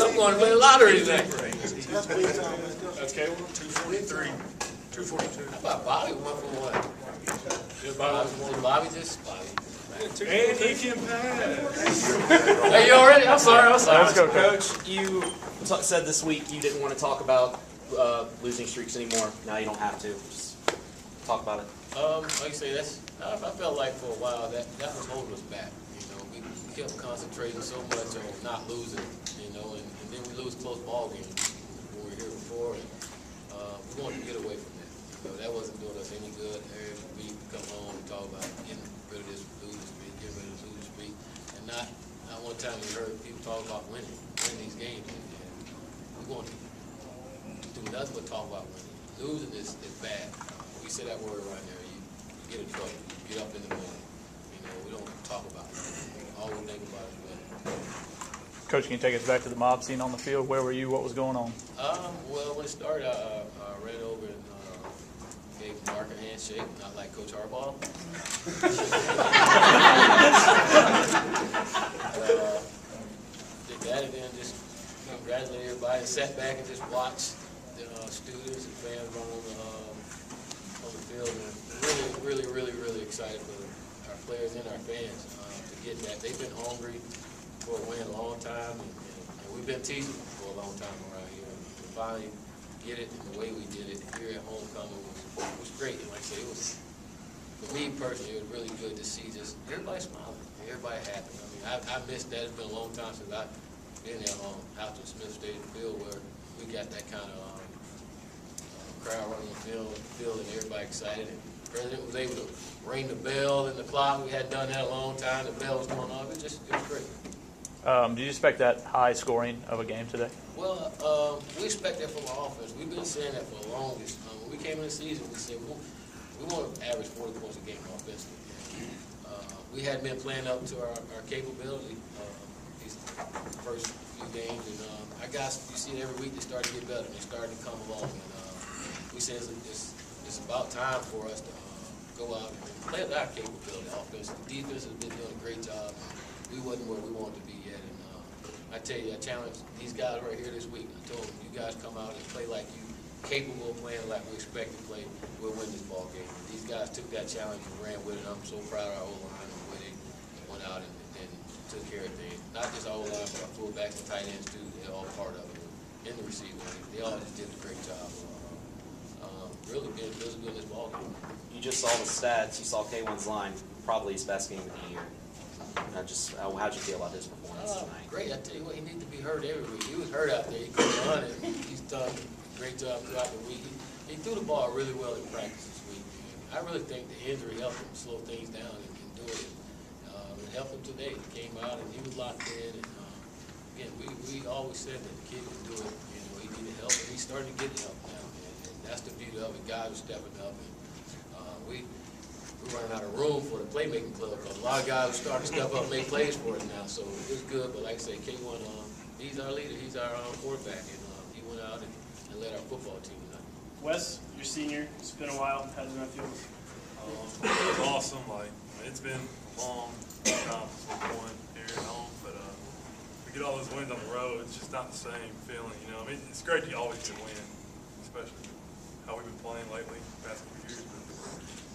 I'm going to play the lottery today. That's K1, 243, 242. How about Bobby went for what? Bobby just Bobby. And he can pass. Hey, you already? I'm sorry. Let's go, Coach. You said this week you didn't want to talk about losing streaks anymore. Now you don't have to. Just talk about it. Like I say, I felt like for a while that was holding us back. You know, we kept concentrating so much on not losing. You know, and then we lose close ball games when we were here before. And, we wanted to get away from that. You know, that wasn't doing us any good. Every week we come home and talk about getting rid of this losing streak, getting rid of this losing streak, and not one time we heard people talk about winning these games. And we want to do nothing but talk about winning. Losing is bad. We say that word right there. You get in trouble. You get up in the morning. You know, we don't talk about it. All we think about is winning. Coach, can you take us back to the mob scene on the field? Where were you? What was going on? Well, when it started, I ran over and gave Mark a handshake, not like Coach Harbaugh. Did that and then just congratulate everybody and sat back and just watched the students and fans run on the field. And really excited for our players and our fans to get that. They've been hungry for a win a long time, and we've been teasing them for a long time around here. To finally get it in the way we did it here at homecoming was great. And like I say, it was, for me personally, it was really good to see just everybody smiling, everybody happy. I mean, I missed that. It's been a long time since I've been there on Alton Smith Stadium field where we got that kind of crowd running the field and everybody excited. And the president was able to ring the bell in the clock. We hadn't done that in a long time. The bell was going off. It was great. Do you expect that high scoring of a game today? Well, we expect that from our offense. We've been saying that for the longest. When we came in the season, we said we want to average 40 points a game offensively. We hadn't been playing up to our capability these first few games, and our guys, you see it every week, they start to get better. They started to come along, and we said it's about time for us to go out and play at our capability offense. The defense has been doing a great job. We wasn't where we wanted to be yet, and I tell you, I challenged these guys right here this week. I told them, you guys come out and play like you capable of playing like we expect to play. We'll win this ball game. And these guys took that challenge and ran with it. I'm so proud of our O-line and the way they went out and took care of things. Not just our O-line, but our fullbacks and tight ends too. They're all part of it. In the receiving, they all just did a great job. Really good in this ball game. You just saw the stats. You saw K1's line, probably his best game of the year. How'd you feel about his performance tonight? Great. I tell you what, he needs to be hurt every week. He was hurt out there. He couldn't run it. He's done a great job throughout the week. He threw the ball really well in practice this week. I really think the injury helped him slow things down and do it. It helped him today. He came out and he was locked in. And again, we always said that the kid could do it. You know, he needed help, and he's starting to get help now. And that's the beauty of it. Guys are stepping up. And we're running out of room for the playmaking club because a lot of guys are starting to step up and make plays for us now. So it's good. But like I say, K1, he's our leader. He's our quarterback. And he went out and led our football team tonight. Wes, you're senior. It's been a while. How does that feel? It was awesome. It's been a long time since we won here at home, but we get all those wins on the road. It's just not the same feeling, you know. I mean, it's great to always get a win, especially how we've been playing lately, the past couple years. But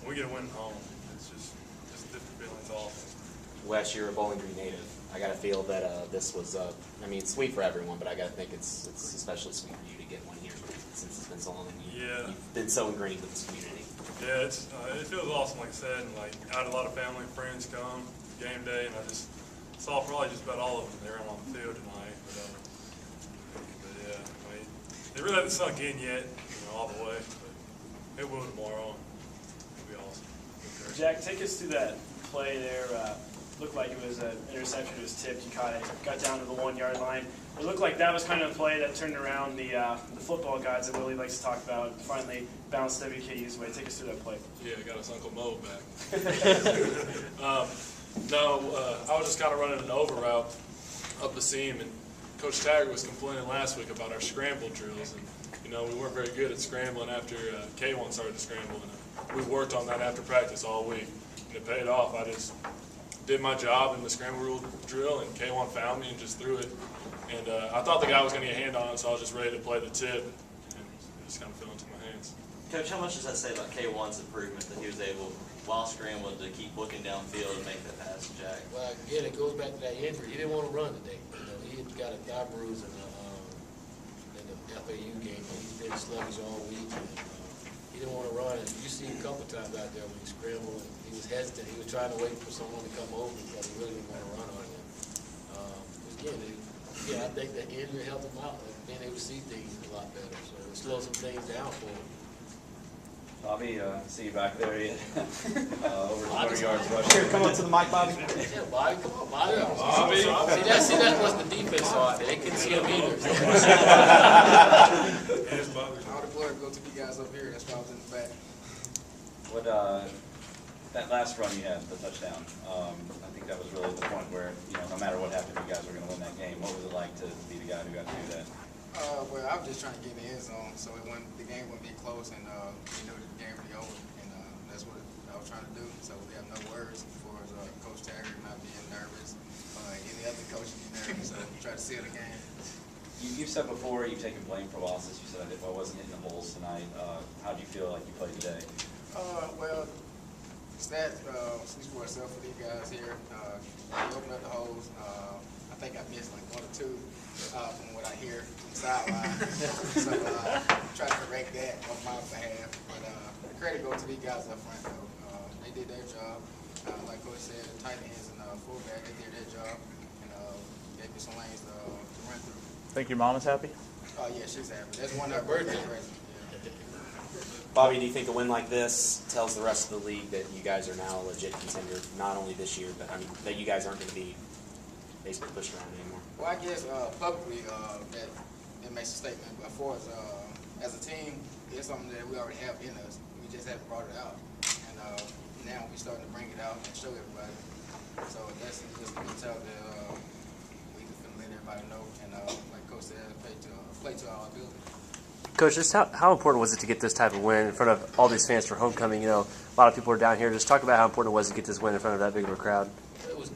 when we get a win at home, it's just a different feeling. It's awesome. Wes, you're a Bowling Green native. I got to feel that this was, I mean, it's sweet for everyone, but I got to think it's especially sweet for you to get one here since it's been so long and you've been so ingrained with this community. Yeah, it feels awesome, like I said, and I had a lot of family and friends come game day, and I just saw probably just about all of them there on the field tonight. But yeah, I mean, they really haven't sunk in yet, all the way, but it will tomorrow. It'll be awesome. Jack, take us through that play there. Looked like it was an interception. It was tipped. You caught it. Got down to the 1 yard line. It looked like that was kind of a play that turned around the football guys that Willie likes to talk about. Finally bounced WKU's way. Take us through that play. Yeah, got us Uncle Mo back. I was just kind of running an over route up the seam, and Coach Taggart was complaining last week about our scramble drills, and we weren't very good at scrambling after K1 started to scramble, and we worked on that after practice all week, and it paid off. I just did my job in the scramble drill, and K1 found me and just threw it. And I thought the guy was going to get a hand on it, so I was just ready to play the tip, and it just kind of fell into my hands. Coach, how much does that say about K1's improvement that he was able, while scrambling, to keep looking downfield and make that pass to Jack? Well, again, it goes back to that injury. He didn't want to run today. You know, he had got a thigh bruise in the FAU game. He's been sluggish all week. And, he didn't want to run. And you see a couple times out there when he scrambled, and he was hesitant. He was trying to wait for someone to come over because he really didn't want to run on him. Again, I think that injury helped him out and being able to see things a lot better. So it slowed some things down for him. Bobby, see you back there. Over 20 yards Here, rushing. come up to the mic, Bobby. Yeah, Bobby, come on, Bobby. See, that was the defense saw it. They couldn't see him either. All the glory go to you guys up here. That's why I was in the back. What, that last run you had, the touchdown, I think that was really the point where, you know, no matter what happened, you guys were going to win that game. What was it like to be the guy who got to do that? Well, I was just trying to get in the end zone, so the game wouldn't be close, and we knew the game would be over, and that's what I was trying to do. So we have no worries as far as Coach Taggart not being nervous, any other coach being nervous. So we try to seal the game. You've said before you've taken blame for losses. You said I wasn't hitting the holes tonight. How do you feel like you played today? Well, stats speaks for itself for these guys here. We opened up the holes. I think I missed like 1 or 2 from what I hear from the sideline. So try to correct that on my behalf. But the credit goes to these guys up front though. They did their job. Like Coach said, the tight ends and fullback, they did their job and gave me some lanes to run through. Think your mom is happy? Oh yeah, she's happy. That's one of her birthday presents. Bobby, do you think a win like this tells the rest of the league that you guys are now a legit contender, not only this year, but I mean that you guys aren't going to be basically pushed around anymore? Well, I guess publicly that it makes a statement, but for us as a team, it's something that we already have in us. We just haven't brought it out, and now we're starting to bring it out and show everybody. So that's just a mentality that we can let everybody know, and like Coach said, play to our ability. Coach, just how important was it to get this type of win in front of all these fans for homecoming? You know, a lot of people are down here. Just talk about how important it was to get this win in front of that big of a crowd. It was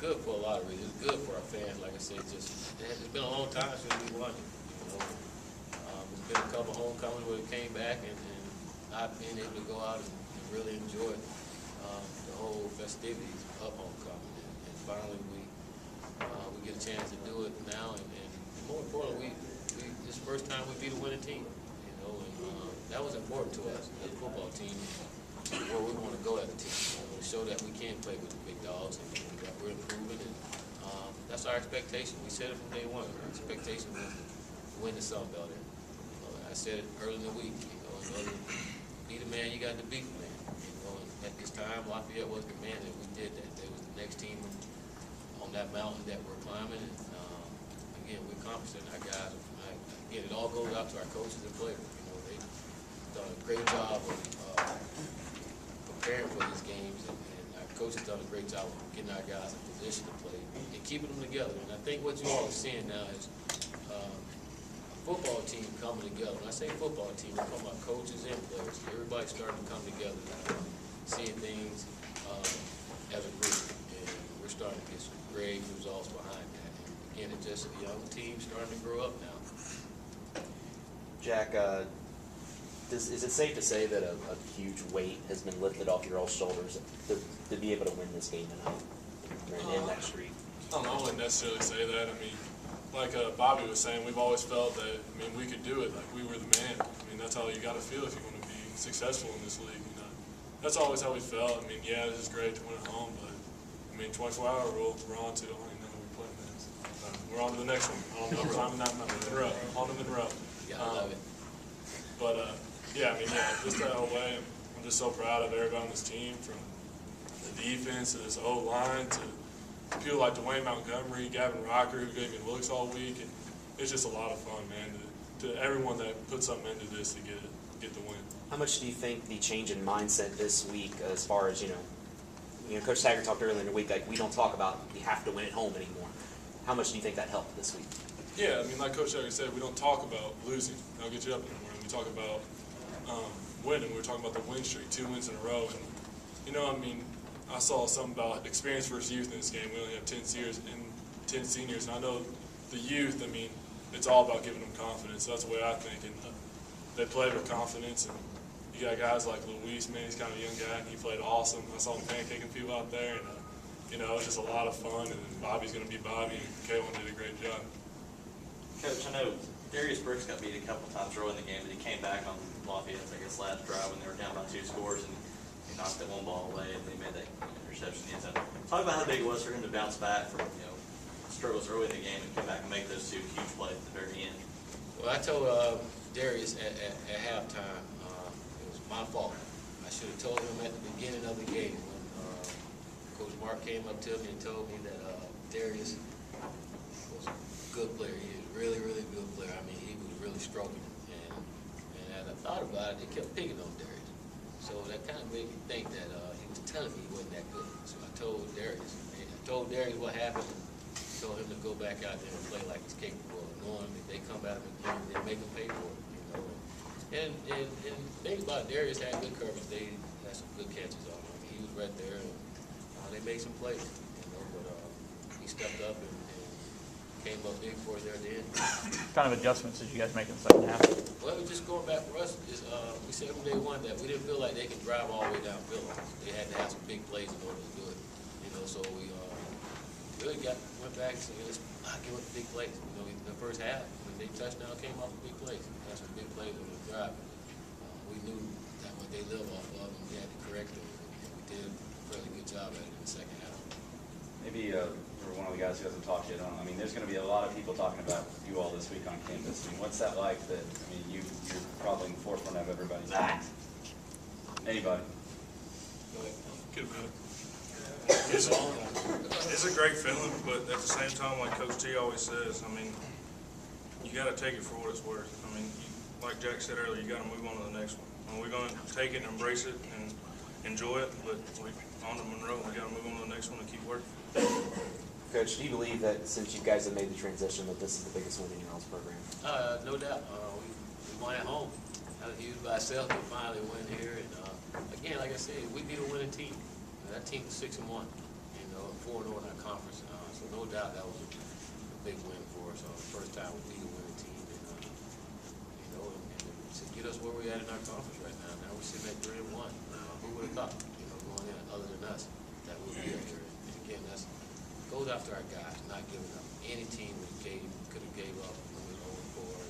good for a lot of reasons. It was good for our fans, like I said. It's been a long time since we won it. You know, there's been a couple homecomings where we came back and not being able to go out and really enjoy the whole festivities of homecoming. And finally, we get a chance to do it now. And more importantly, this first time we beat a winning team. You know, and that was important to us as a football team. Where we want to go as a team. To show that we can play with the big dogs and that we're improving, and that's our expectation. We said it from day one. Our expectation was to win the Sun Belt. I said it early in the week. You know, in order to be the man, you got to beat the man. You know, and at this time, Lafayette was the man, and we did that. They was the next team on that mountain that we're climbing, and again, we accomplished it. Our guys, again, it all goes out to our coaches and players. You know, they've done a great job of preparing for these games, and our coaches done a great job of getting our guys in position to play and keeping them together. And I think what you all are seeing now is a football team coming together. When I say football team, I'm talking about coaches and players. Everybody's starting to come together now, seeing things as a group, and we're starting to get some great results behind that. And again, it's just a young team starting to grow up now. Jack, is it safe to say that a huge weight has been lifted off your all shoulders to be able to win this game tonight and end that streak? I wouldn't necessarily say that. I mean, like Bobby was saying, we've always felt that, we could do it. Like, we were the man. That's how you got to feel if you want to be successful in this league. You know, that's always how we felt. Yeah, it's just great to win at home, but 24-hour rule, we're on to. I don't even know who we're playing next. We're on to the next one. On to Monroe. Yeah, I love it. But just that whole way, I'm just so proud of everybody on this team, from the defense to this O-line to people like Dwayne Montgomery, Gavin Rocker, who gave me looks all week. And it's just a lot of fun, man, to everyone that put something into this to get the win. How much do you think the change in mindset this week, as far as, Coach Taggart talked earlier in the week, like, we don't talk about we have to win at home anymore. How much do you think that helped this week? Yeah, like Coach Taggart said, we don't talk about losing. I'll get you up in the morning. We talk about winning. We were talking about the win streak, 2 wins in a row. And, I saw something about experience versus youth in this game. We only have 10 seniors, and I know the youth. I mean, it's all about giving them confidence. That's the way I think, and they play with confidence. And you got guys like Luis, man, he's kind of a young guy, and he played awesome. I saw him pancaking people out there, and you know, it was just a lot of fun. And Bobby's going to be Bobby, and Kalen did a great job. Coach, I know Darius Brooks got beat a couple times early in the game, but he came baake on Lafayette's, I guess, last drive when they were down by 2 scores, and he knocked that one ball away, and they made that interception in the end zone. Talk about how big it was for him to bounce back from, you know, struggles early in the game and come back and make those 2 huge plays at the very end. Well, I told Darius at halftime it was my fault. I should have told him at the beginning of the game when Coach Mark came up to me and told me that Darius was a good player. He was a really, really good player. I mean, he was really struggling. And as I thought about it, they kept picking on Darius. So that kind of made me think that he was telling me he wasn't that good. So I told Darius. And I told Darius what happened. Told him to go back out there and play like he's capable of knowing if they come at him again, they make him pay for it, you know. And the thing about Darius had good coverage. They had some good catches on him. I mean, he was right there, and they made some plays, you know. But he stepped up and came up big for it there at the end. What kind of adjustments did you guys make in the second half? Well, just going back for us, is we said from day one that we didn't feel like they could drive all the way downfield. They had to have some big plays in order to do it, you know. So we really went back and said, let's not give up the big plays. You know, in the first half, when they touchdown came off the big plays. That's some big plays on the drive. We knew that what they live off of, and we had to correct them. And we did a fairly good job at it in the second half. Maybe for one of the guys who hasn't talked yet, I mean, there's going to be a lot of people talking about you all this week on campus. I mean, what's that like? That I mean, you're probably in the forefront of everybody's mind. Anybody? Go ahead. Good man. It's a great feeling, but at the same time, like Coach T always says, I mean, you got to take it for what it's worth. I mean, like Jack said earlier, you got to move on to the next one. And we're going to take it and embrace it and enjoy it, but on to Monroe, we got to move on to the next one and keep working. Coach, do you believe that since you guys have made the transition that this is the biggest win in your all's program? No doubt. We won at home. I was used by ourselves to finally win here. And again, like I said, we beat a winning team. That team was 6-1, you know, 4-0 in our conference. So no doubt that was a big win for us. The first time we beat a winning team, and you know, and to get us where we're at in our conference right now. Now we're sitting at 3-1. Who would have thought, you know, going in other than us, that we'd be up there? And again, that's goes after our guys, not giving up. Any team could have gave up when we were 0-4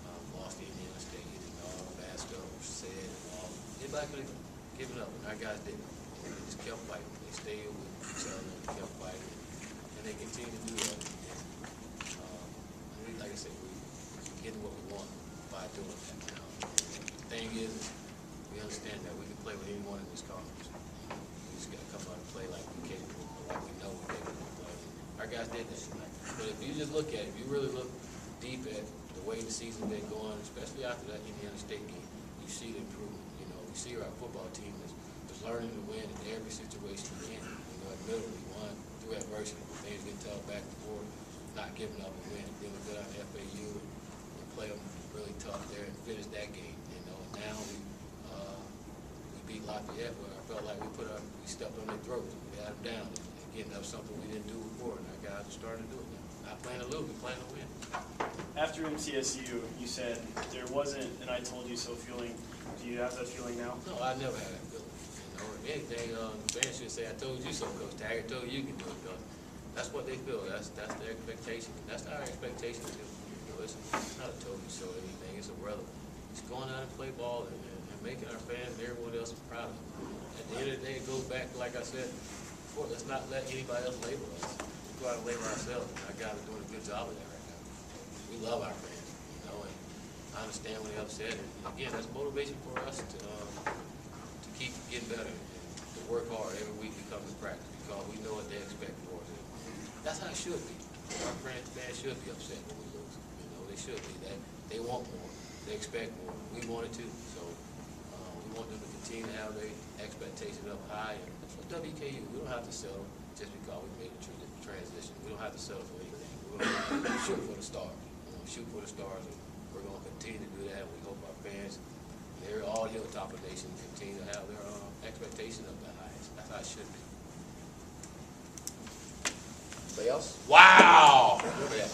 and lost to Indiana State, and all the bad stuff was said, and all. Anybody could have given up, and our guys didn't. They just kept fighting. They stayed with each other and kept fighting, and they continue to do that. And like I said, we're getting what we want by doing that now. The thing is, we understand that we can play with anyone in this conference. We just got to come out and play like we're capable, like we know we're capable of playing. Our guys did that tonight. But if you just look at it, if you really look deep at the way the season's been going, especially after that Indiana State game, you see the improvement. You know, we see our football team is learning to win in every situation we can. You know, admittedly, we won through adversity. Things get tough back and forth, not giving up and win. Then we go down to FAU and play them really tough there and finish that game. You know, and now we beat Lafayette, where I felt like we stepped on their throats. We had them down. And again, that was something we didn't do before, and our guys are starting to do it now. Not playing to lose, we're playing to win. After MTSU, you said there wasn't an I told you so feeling. Do you have that feeling now? No, I never had that feeling. You know, if anything, fans should say, I told you so, Coach Taggart told you can do it, because that's what they feel. That's their expectation. That's our expectation too. You know, it's not a told you so or anything. It's a brother. It's going out and play ball and making our fans and everyone else proud of them. At the end of the day, it goes back to, like I said before, let's not let anybody else label us. Let's go out and label ourselves. And our guys are doing a good job of that right now. We love our fans, you know, and I understand when they're upset. And again, that's motivation for us to keep getting better and to work hard every week we come to practice, because we know what they expect for us. And that's how it should be. Our fans should be upset when we lose. You know, they should be. They want more. They expect more. We want it too. So we want them to continue to have their expectations up high. And for WKU, we don't have to settle just because we made a transition. We don't have to settle for anything. We're going to shoot for the stars. We're going to shoot for the stars, and we're going to continue to do that. And we hope our fans, they're all Hilltopper Nation, continue to have their expectations up the highest. That's how it should be. Anybody else? Wow! Yeah.